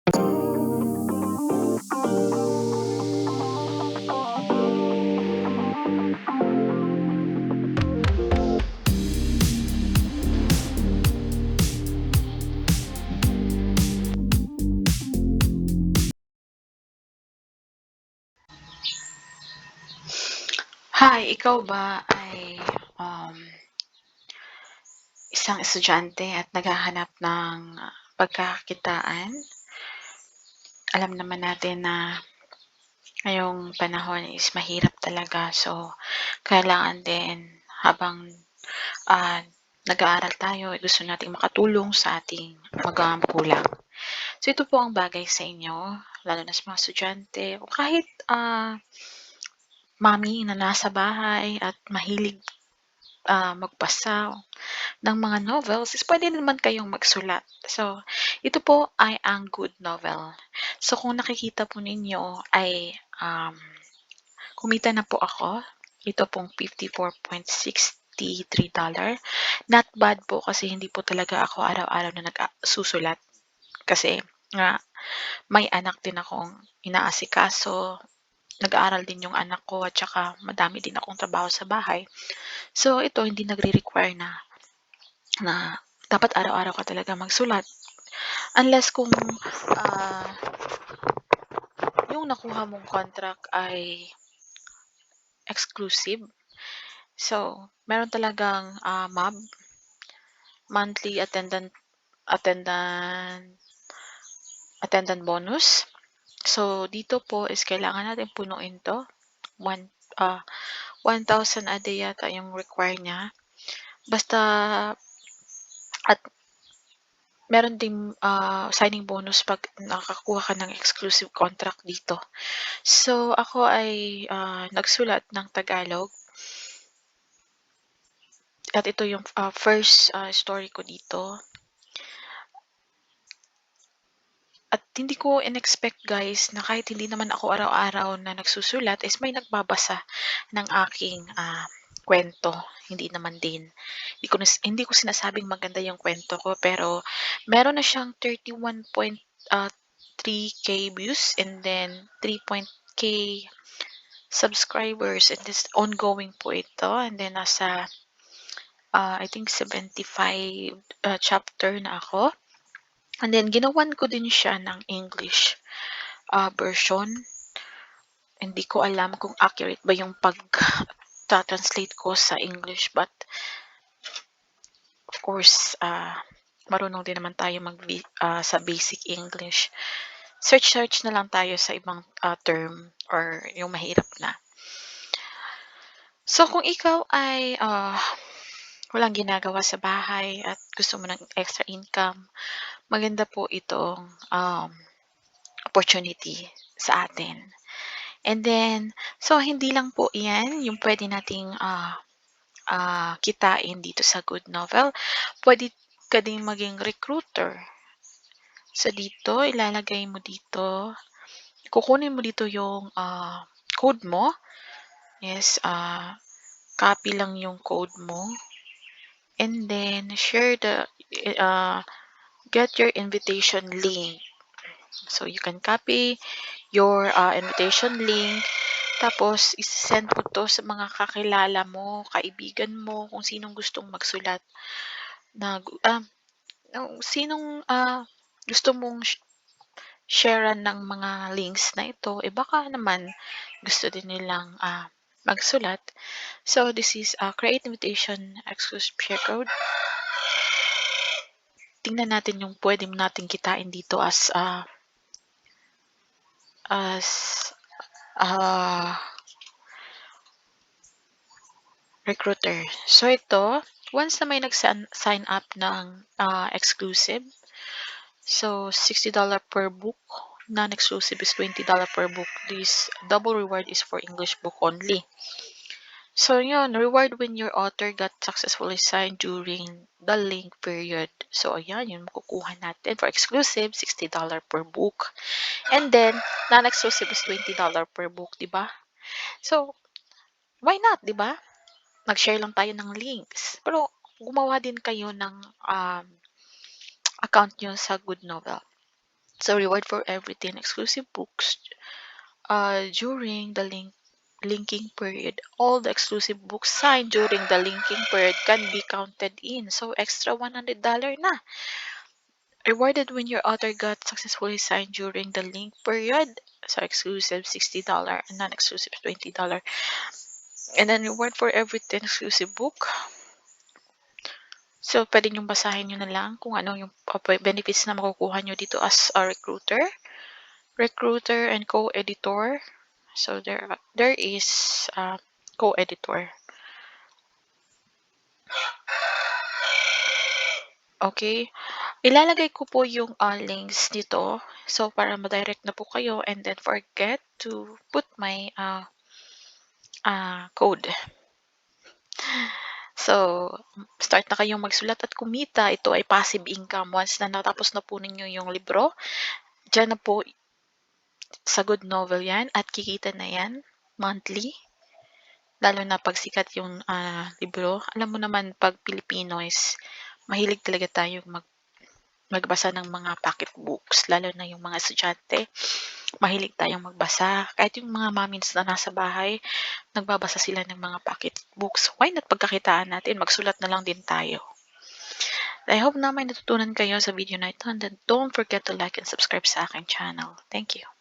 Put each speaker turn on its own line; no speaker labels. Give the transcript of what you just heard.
Hi, ikaw ba ay isang estudyante at naghahanap ng pagkakakitaan? Alam naman natin na ngayong panahon is mahirap talaga. So, kailangan din habang ah, nag-aaral tayo, gusto nating makatulong sa ating magulang. So, ito po ang bagay sa inyo, lalo na sa mga estudyante o kahit mami na nasa bahay at mahilig magbasa ng mga novels is puwede naman kayong magsulat. So, ito po ay ang good novel. So, kung nakikita po ninyo ay, kumita na po ako. Ito pong $54.63. Not bad po kasi hindi po talaga ako araw-araw na susulat. Kasi nga may anak din akong inaasikaso, nag-aaral din yung anak ko at saka madami din akong trabaho sa bahay. So, ito hindi nagre-require na dapat araw-araw ka talaga magsulat. Unless kung ah, yung nakuha mong contract ay exclusive. So, meron talagang MAB, monthly attendant attendant bonus. So, dito po is kailangan natin punuin 'to. One, ah, 1,000 a day yata yung require niya. Basta at meron ding signing bonus 'pag nakakuha ka ng exclusive contract dito. So, ako ay nagsulat ng Tagalog at ito yung first story ko dito. At hindi ko in-expect guys na kahit hindi naman ako araw-araw na nagsusulat is may nagbabasa ng aking kwento. Hindi naman din. Hindi ko sinasabing maganda yung kwento ko pero meron na siyang 31.3K views and then 3.K subscribers and this ongoing po ito and then nasa I think 75 chapter na ako. And then ginawan ko din siya ng English version. Hindi ko alam kung accurate ba yung pag-translate ko sa English but of course marunong din naman tayo sa basic English. Search na lang tayo sa ibang term or yung mahirap na. So kung ikaw ay walang ginagawa sa bahay at gusto mo ng extra income, maganda po itong opportunity sa atin. And then, so hindi lang po 'yan yung puwede nating kitain dito sa good novel. Puwede ka ding maging recruiter. So dito, ilalagay mo dito, kukunin mo dito yung code mo. Yes, copy lang yung code mo. And then, get your invitation link. So you can copy your invitation link. Tapos, isend mo to sa mga kakilala mo, kaibigan mo, kung sinong gustong magsulat na sinong gusto mong sharean ng mga links na ito, eh baka naman gusto din nilang magsulat. So, this is create invitation exclusive share code. Tingnan natin yung pwede natin kitain dito as recruiter. So, ito, once na may nag-sign up ng exclusive, so $60 per book, non-exclusive is $20 per book. This double reward is for English book only. So, yun, reward when your author got successfully signed during the link period. So, ayan, yun makukuha natin. For exclusive, $60 per book. And then, non-exclusive is $20 per book, di ba? So, why not, di ba? Mag-share lang tayo ng links. Pero, gumawa din kayo ng account nyo sa Good Novel. So reward for every 10 exclusive books during the linking period. All the exclusive books signed during the linking period can be counted in. So extra $100 na. Rewarded when your author got successfully signed during the link period. So exclusive $60 and non-exclusive $20. And then reward for every 10 exclusive book. So pwede nyo basahin nyo na lang kung ano yung benefits na makukuha nyo dito as a recruiter and co-editor. So there is co-editor. Okay. Ilalagay ko po yung links dito. So para ma-direct na po kayo, and then forget to put my code. So, start na kayong magsulat at kumita. Ito ay passive income. Once na natapos na po ninyo yung libro, dyan na po sa Good Novel yan at kikita na yan monthly. Lalo na pag sikat yung libro. Alam mo naman, pag Pilipino is mahilig talaga tayong magbasa ng mga pocket books. Lalo na yung mga estudyante, mahilig tayong magbasa. Kahit yung mga mommies na nasa bahay, nagbabasa sila ng mga pocket books. Why not pagkakitaan natin, magsulat na lang din tayo. I hope na may natutunan kayo sa video na ito, and then don't forget to like and subscribe sa aking channel. Thank you.